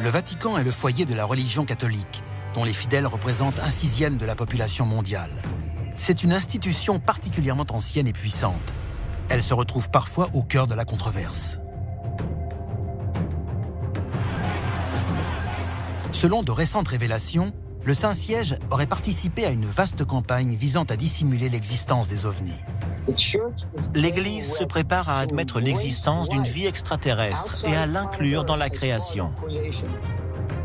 Le Vatican est le foyer de la religion catholique, dont les fidèles représentent 1/6 de la population mondiale. C'est une institution particulièrement ancienne et puissante. Elle se retrouve parfois au cœur de la controverse. Selon de récentes révélations, le Saint-Siège aurait participé à une vaste campagne visant à dissimuler l'existence des ovnis. L'Église se prépare à admettre l'existence d'une vie extraterrestre et à l'inclure dans la création.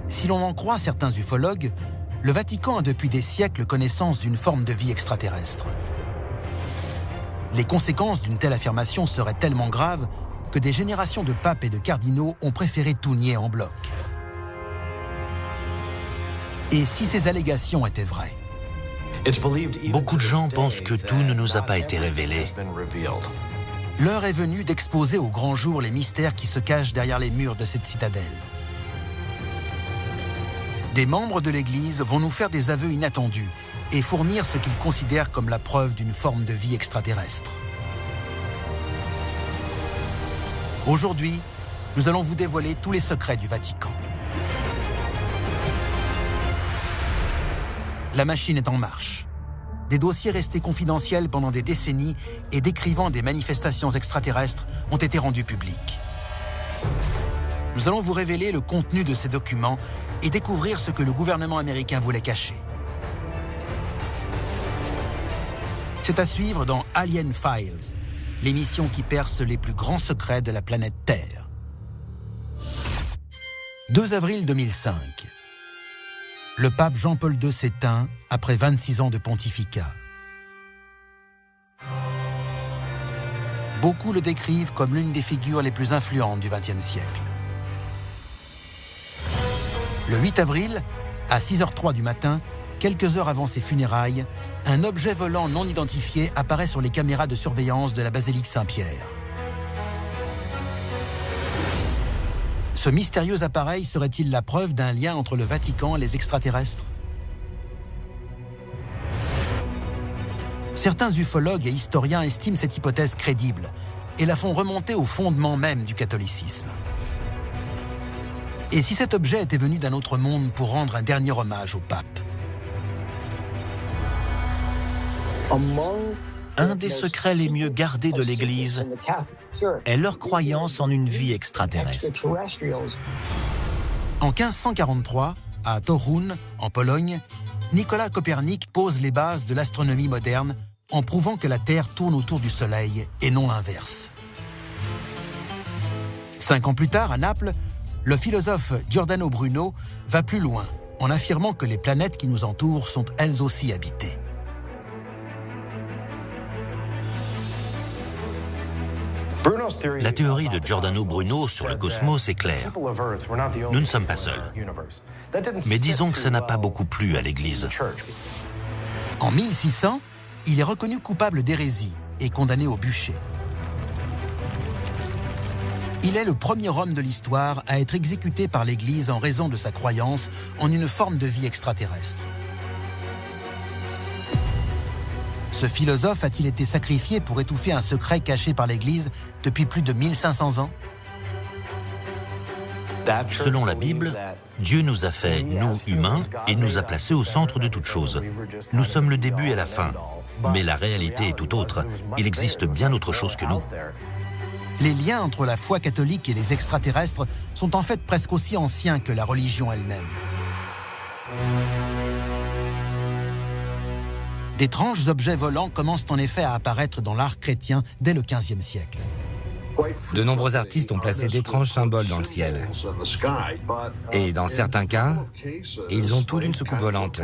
Si l'on en croit certains ufologues, le Vatican a depuis des siècles connaissance d'une forme de vie extraterrestre. Les conséquences d'une telle affirmation seraient tellement graves que des générations de papes et de cardinaux ont préféré tout nier en bloc. Et si ces allégations étaient vraies? Beaucoup de gens pensent que tout ne nous a pas été révélé. L'heure est venue d'exposer au grand jour les mystères qui se cachent derrière les murs de cette citadelle. Des membres de l'Église vont nous faire des aveux inattendus et fournir ce qu'ils considèrent comme la preuve d'une forme de vie extraterrestre. Aujourd'hui, nous allons vous dévoiler tous les secrets du Vatican. La machine est en marche. Des dossiers restés confidentiels pendant des décennies et décrivant des manifestations extraterrestres ont été rendus publics. Nous allons vous révéler le contenu de ces documents et découvrir ce que le gouvernement américain voulait cacher. C'est à suivre dans Alien Files, l'émission qui perce les plus grands secrets de la planète Terre. 2 avril 2005. Le pape Jean-Paul II s'éteint après 26 ans de pontificat. Beaucoup le décrivent comme l'une des figures les plus influentes du XXe siècle. Le 8 avril, à 6h03 du matin, quelques heures avant ses funérailles, un objet volant non identifié apparaît sur les caméras de surveillance de la basilique Saint-Pierre. Ce mystérieux appareil serait-il la preuve d'un lien entre le Vatican et les extraterrestres? Certains ufologues et historiens estiment cette hypothèse crédible et la font remonter au fondement même du catholicisme. Et si cet objet était venu d'un autre monde pour rendre un dernier hommage au pape? Un des secrets les mieux gardés de l'Église est leur croyance en une vie extraterrestre. En 1543, à Toruń, en Pologne, Nicolas Copernic pose les bases de l'astronomie moderne en prouvant que la Terre tourne autour du Soleil et non l'inverse. 5 ans plus tard, à Naples, le philosophe Giordano Bruno va plus loin en affirmant que les planètes qui nous entourent sont elles aussi habitées. La théorie de Giordano Bruno sur le cosmos est claire. Nous ne sommes pas seuls. Mais disons que ça n'a pas beaucoup plu à l'Église. En 1600, il est reconnu coupable d'hérésie et condamné au bûcher. Il est le premier homme de l'histoire à être exécuté par l'Église en raison de sa croyance en une forme de vie extraterrestre. Ce philosophe a-t-il été sacrifié pour étouffer un secret caché par l'Église depuis plus de 1500 ans? Selon la Bible, Dieu nous a fait, nous, humains, et nous a placés au centre de toute chose. Nous sommes le début et la fin. Mais la réalité est tout autre. Il existe bien autre chose que nous. Les liens entre la foi catholique et les extraterrestres sont en fait presque aussi anciens que la religion elle-même. D'étranges objets volants commencent en effet à apparaître dans l'art chrétien dès le XVe siècle. De nombreux artistes ont placé d'étranges symboles dans le ciel. Et dans certains cas, ils ont tout d'une soucoupe volante.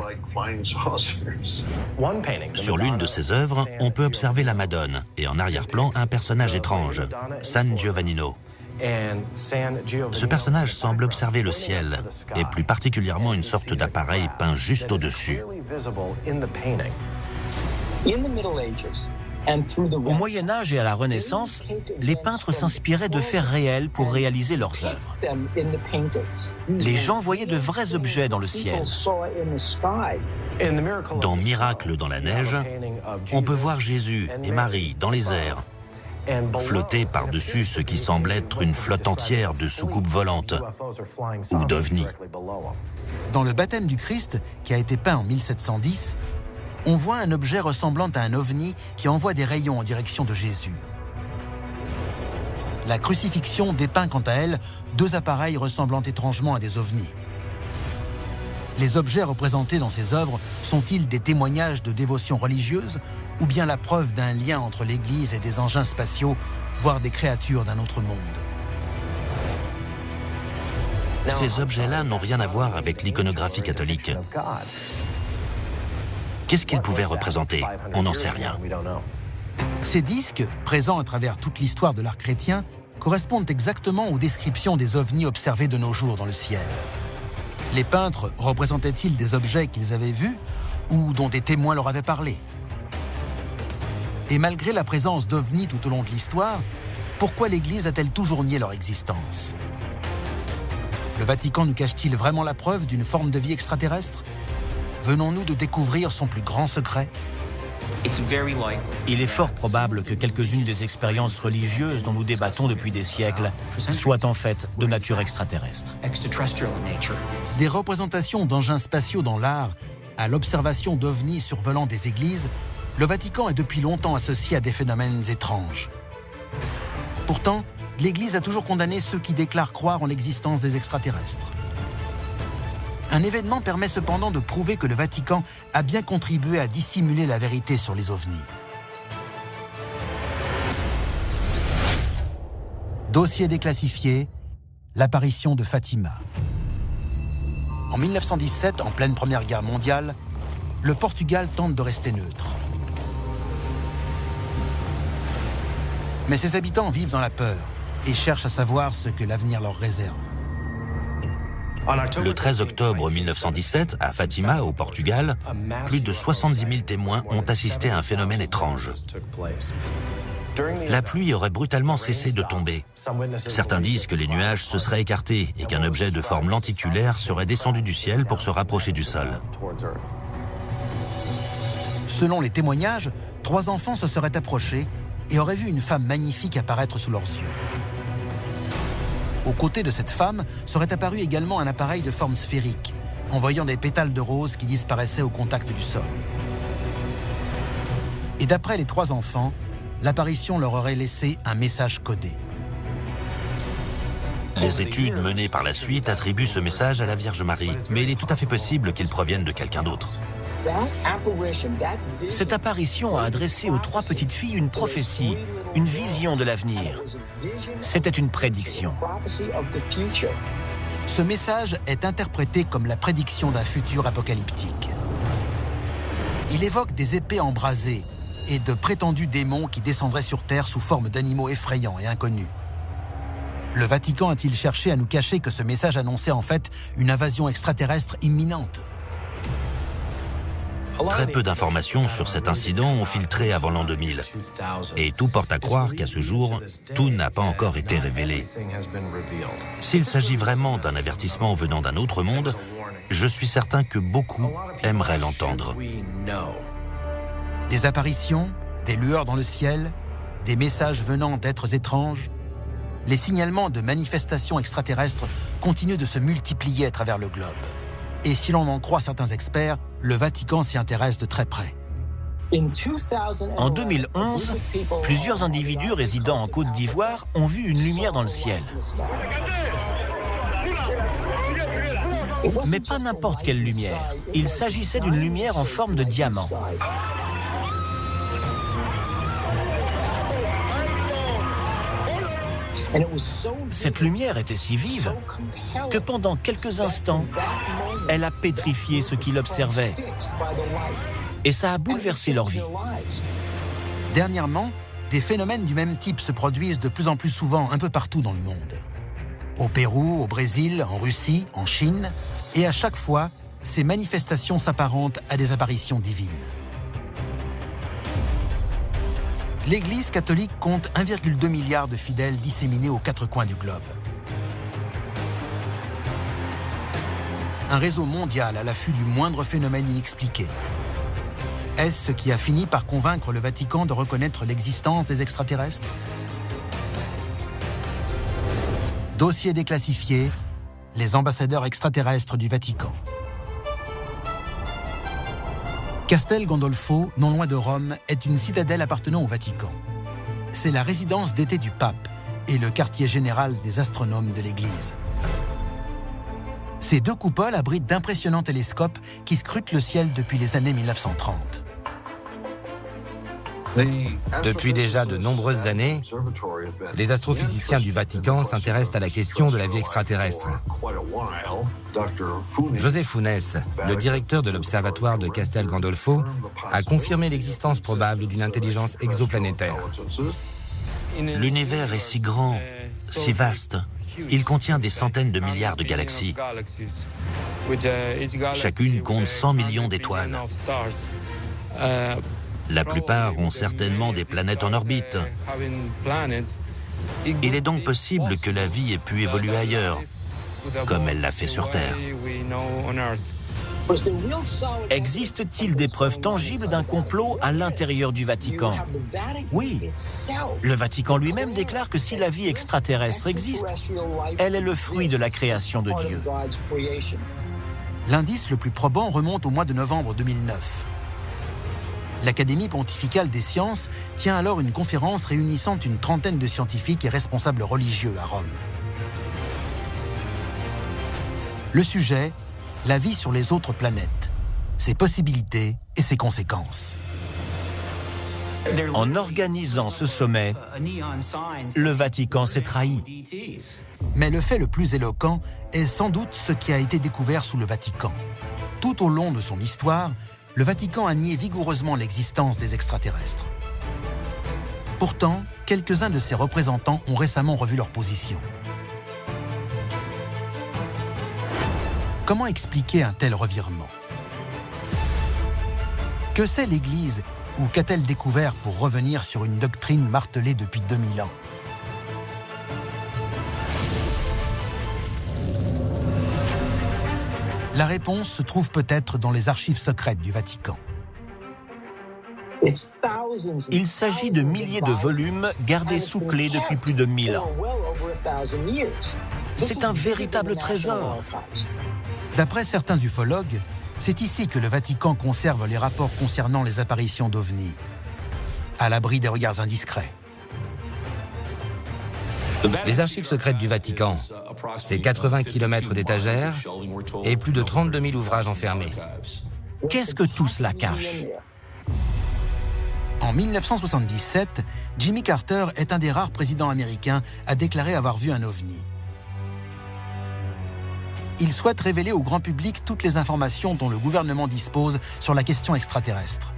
Sur l'une de ses œuvres, on peut observer la Madone et en arrière-plan un personnage étrange, San Giovannino. Ce personnage semble observer le ciel et plus particulièrement une sorte d'appareil peint juste au-dessus. Au Moyen-Âge et à la Renaissance, les peintres s'inspiraient de faits réels pour réaliser leurs œuvres. Les gens voyaient de vrais objets dans le ciel. Dans Miracle dans la neige, on peut voir Jésus et Marie dans les airs. flotter par-dessus ce qui semble être une flotte entière de soucoupes volantes ou d'ovnis. Dans le baptême du Christ, qui a été peint en 1710, on voit un objet ressemblant à un ovni qui envoie des rayons en direction de Jésus. La crucifixion dépeint quant à elle 2 appareils ressemblant étrangement à des ovnis. Les objets représentés dans ces œuvres sont-ils des témoignages de dévotion religieuse ou bien la preuve d'un lien entre l'Église et des engins spatiaux, voire des créatures d'un autre monde? Ces objets-là n'ont rien à voir avec l'iconographie catholique. Qu'est-ce qu'ils pouvaient représenter? On n'en sait rien. Ces disques, présents à travers toute l'histoire de l'art chrétien, correspondent exactement aux descriptions des ovnis observés de nos jours dans le ciel. Les peintres représentaient-ils des objets qu'ils avaient vus ou dont des témoins leur avaient parlé? Et malgré la présence d'ovnis tout au long de l'histoire, pourquoi l'Église a-t-elle toujours nié leur existence? Le Vatican nous cache-t-il vraiment la preuve d'une forme de vie extraterrestre? Venons-nous de découvrir son plus grand secret? Il est fort probable que quelques-unes des expériences religieuses dont nous débattons depuis des siècles soient en fait de nature extraterrestre. Des représentations d'engins spatiaux dans l'art à l'observation d'ovnis survolant des églises, le Vatican est depuis longtemps associé à des phénomènes étranges. Pourtant, l'Église a toujours condamné ceux qui déclarent croire en l'existence des extraterrestres. Un événement permet cependant de prouver que le Vatican a bien contribué à dissimuler la vérité sur les ovnis. Dossier déclassifié, l'apparition de Fatima. En 1917, en pleine Première Guerre mondiale, le Portugal tente de rester neutre. Mais ses habitants vivent dans la peur et cherchent à savoir ce que l'avenir leur réserve. Le 13 octobre 1917, à Fatima, au Portugal, plus de 70 000 témoins ont assisté à un phénomène étrange. La pluie aurait brutalement cessé de tomber. Certains disent que les nuages se seraient écartés et qu'un objet de forme lenticulaire serait descendu du ciel pour se rapprocher du sol. Selon les témoignages, 3 enfants se seraient approchés et auraient vu une femme magnifique apparaître sous leurs yeux. Aux côtés de cette femme serait apparu également un appareil de forme sphérique, envoyant des pétales de rose qui disparaissaient au contact du sol. Et d'après les 3 enfants, l'apparition leur aurait laissé un message codé. Les études menées par la suite attribuent ce message à la Vierge Marie, mais il est tout à fait possible qu'il provienne de quelqu'un d'autre. Cette apparition a adressé aux 3 petites filles une prophétie, une vision de l'avenir. C'était une prédiction. Ce message est interprété comme la prédiction d'un futur apocalyptique. Il évoque des épées embrasées et de prétendus démons qui descendraient sur Terre sous forme d'animaux effrayants et inconnus. Le Vatican a-t-il cherché à nous cacher que ce message annonçait en fait une invasion extraterrestre imminente? Très peu d'informations sur cet incident ont filtré avant l'an 2000. Et tout porte à croire qu'à ce jour, tout n'a pas encore été révélé. S'il s'agit vraiment d'un avertissement venant d'un autre monde, je suis certain que beaucoup aimeraient l'entendre. Des apparitions, des lueurs dans le ciel, des messages venant d'êtres étranges. Les signalements de manifestations extraterrestres continuent de se multiplier à travers le globe. Et si l'on en croit certains experts, le Vatican s'y intéresse de très près. En 2011, plusieurs individus résidant en Côte d'Ivoire ont vu une lumière dans le ciel. Mais pas n'importe quelle lumière. Il s'agissait d'une lumière en forme de diamant. Cette lumière était si vive que pendant quelques instants, elle a pétrifié ceux qui l'observaient. Et ça a bouleversé leur vie. Dernièrement, des phénomènes du même type se produisent de plus en plus souvent un peu partout dans le monde. Au Pérou, au Brésil, en Russie, en Chine. Et à chaque fois, ces manifestations s'apparentent à des apparitions divines. L'Église catholique compte 1,2 milliard de fidèles disséminés aux 4 coins du globe. Un réseau mondial à l'affût du moindre phénomène inexpliqué. Est-ce ce qui a fini par convaincre le Vatican de reconnaître l'existence des extraterrestres ? Dossier déclassifié, les ambassadeurs extraterrestres du Vatican. Castel Gandolfo, non loin de Rome, est une citadelle appartenant au Vatican. C'est la résidence d'été du pape et le quartier général des astronomes de l'Église. Ces deux coupoles abritent d'impressionnants télescopes qui scrutent le ciel depuis les années 1930. Depuis déjà de nombreuses années, les astrophysiciens du Vatican s'intéressent à la question de la vie extraterrestre. José Funes, le directeur de l'observatoire de Castel Gandolfo, a confirmé l'existence probable d'une intelligence exoplanétaire. L'univers est si grand, si vaste. Il contient des centaines de milliards de galaxies. Chacune compte 100 millions d'étoiles. La plupart ont certainement des planètes en orbite. Il est donc possible que la vie ait pu évoluer ailleurs, comme elle l'a fait sur Terre. Existe-t-il des preuves tangibles d'un complot à l'intérieur du Vatican? Oui. Le Vatican lui-même déclare que si la vie extraterrestre existe, elle est le fruit de la création de Dieu. L'indice le plus probant remonte au mois de novembre 2009. L'Académie pontificale des sciences tient alors une conférence réunissant une trentaine de scientifiques et responsables religieux à Rome. Le sujet, la vie sur les autres planètes, ses possibilités et ses conséquences. En organisant ce sommet, le Vatican s'est trahi. Mais le fait le plus éloquent est sans doute ce qui a été découvert sous le Vatican. Tout au long de son histoire, le Vatican a nié vigoureusement l'existence des extraterrestres. Pourtant, quelques-uns de ses représentants ont récemment revu leur position. Comment expliquer un tel revirement? Que sait l'Église ou qu'a-t-elle découvert pour revenir sur une doctrine martelée depuis 2000 ans? La réponse se trouve peut-être dans les archives secrètes du Vatican. Il s'agit de milliers de volumes gardés sous clé depuis plus de 1000 ans. C'est un véritable trésor. D'après certains ufologues, c'est ici que le Vatican conserve les rapports concernant les apparitions d'OVNI, à l'abri des regards indiscrets. Les archives secrètes du Vatican, c'est 80 km d'étagères et plus de 32 000 ouvrages enfermés. Qu'est-ce que tout cela cache? En 1977, Jimmy Carter est un des rares présidents américains à déclarer avoir vu un OVNI. Il souhaite révéler au grand public toutes les informations dont le gouvernement dispose sur la question extraterrestre.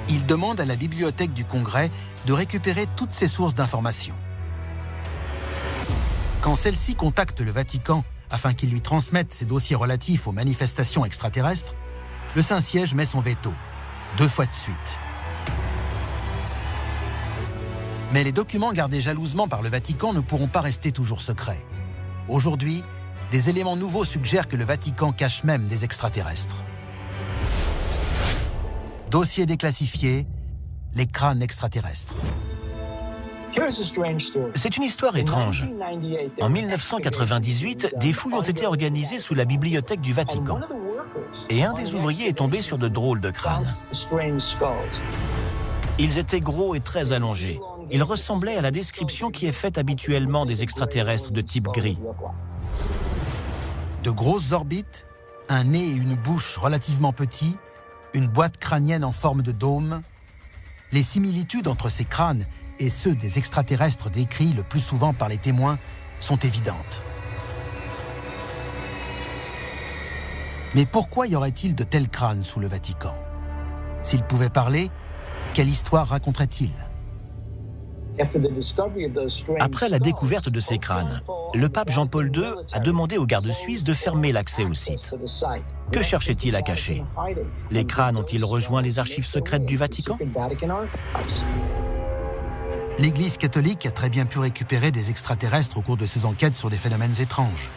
Il demande à la bibliothèque du Congrès de récupérer toutes ces sources d'informations. Quand celle-ci contacte le Vatican afin qu'il lui transmette ses dossiers relatifs aux manifestations extraterrestres, le Saint-Siège met son veto, 2 fois de suite. Mais les documents gardés jalousement par le Vatican ne pourront pas rester toujours secrets. Aujourd'hui, des éléments nouveaux suggèrent que le Vatican cache même des extraterrestres. Dossier déclassifié, les crânes extraterrestres. C'est une histoire étrange. En 1998, des fouilles ont été organisées sous la bibliothèque du Vatican. Et un des ouvriers est tombé sur de drôles de crânes. Ils étaient gros et très allongés. Ils ressemblaient à la description qui est faite habituellement des extraterrestres de type gris. De grosses orbites, un nez et une bouche relativement petits, une boîte crânienne en forme de dôme. Les similitudes entre ces crânes et ceux des extraterrestres décrits le plus souvent par les témoins sont évidentes. Mais pourquoi y aurait-il de tels crânes sous le Vatican? S'ils pouvaient parler, quelle histoire raconteraient-ils? Après la découverte de ces crânes, le pape Jean-Paul II a demandé aux gardes suisses de fermer l'accès au site. Que cherchait-il à cacher? Les crânes ont-ils rejoint les archives secrètes du Vatican? L'Église catholique a très bien pu récupérer des extraterrestres au cours de ses enquêtes sur des phénomènes étranges.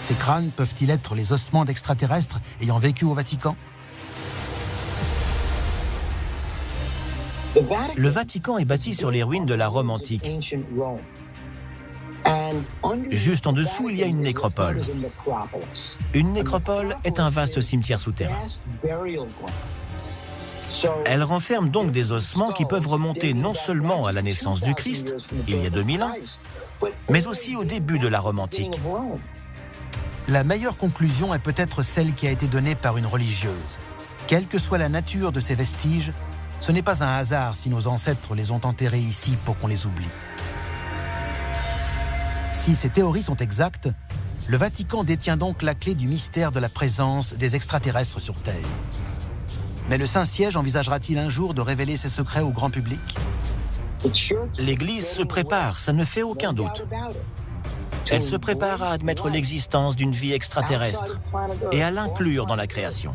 Ces crânes peuvent-ils être les ossements d'extraterrestres ayant vécu au Vatican? Le Vatican est bâti sur les ruines de la Rome antique. Juste en dessous, il y a une nécropole. Une nécropole est un vaste cimetière souterrain. Elle renferme donc des ossements qui peuvent remonter non seulement à la naissance du Christ, il y a 2000 ans, mais aussi au début de la Rome antique. La meilleure conclusion est peut-être celle qui a été donnée par une religieuse. Quelle que soit la nature de ces vestiges, ce n'est pas un hasard si nos ancêtres les ont enterrés ici pour qu'on les oublie. Si ces théories sont exactes, le Vatican détient donc la clé du mystère de la présence des extraterrestres sur Terre. Mais le Saint-Siège envisagera-t-il un jour de révéler ses secrets au grand public? L'Église se prépare, ça ne fait aucun doute. Elle se prépare à admettre l'existence d'une vie extraterrestre et à l'inclure dans la création.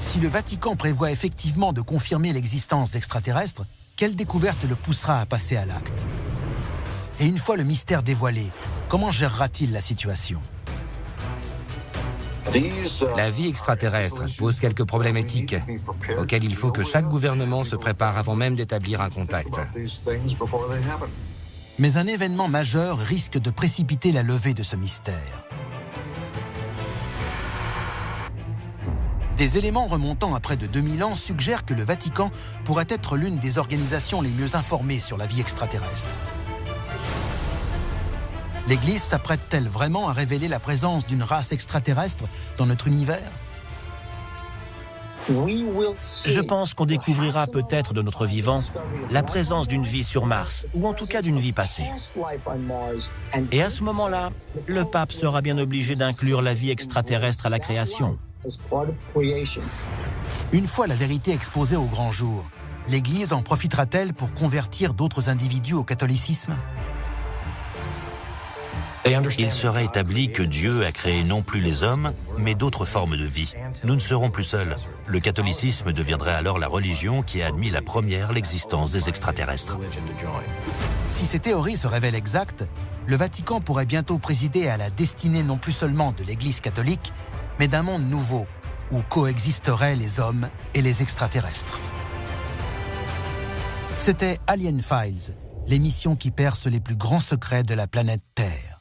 Si le Vatican prévoit effectivement de confirmer l'existence d'extraterrestres, quelle découverte le poussera à passer à l'acte? Et une fois le mystère dévoilé, comment gérera-t-il la situation? La vie extraterrestre pose quelques problèmes éthiques auxquels il faut que chaque gouvernement se prépare avant même d'établir un contact. Mais un événement majeur risque de précipiter la levée de ce mystère. Des éléments remontant à près de 2000 ans suggèrent que le Vatican pourrait être l'une des organisations les mieux informées sur la vie extraterrestre. L'Église s'apprête-t-elle vraiment à révéler la présence d'une race extraterrestre dans notre univers? Je pense qu'on découvrira peut-être de notre vivant la présence d'une vie sur Mars, ou en tout cas d'une vie passée. Et à ce moment-là, le pape sera bien obligé d'inclure la vie extraterrestre à la création. Une fois la vérité exposée au grand jour, l'Église en profitera-t-elle pour convertir d'autres individus au catholicisme? Il sera établi que Dieu a créé non plus les hommes, mais d'autres formes de vie. Nous ne serons plus seuls. Le catholicisme deviendrait alors la religion qui a admis la première l'existence des extraterrestres. Si ces théories se révèlent exactes, le Vatican pourrait bientôt présider à la destinée non plus seulement de l'Église catholique, mais d'un monde nouveau, où coexisteraient les hommes et les extraterrestres. C'était Alien Files, l'émission qui perce les plus grands secrets de la planète Terre.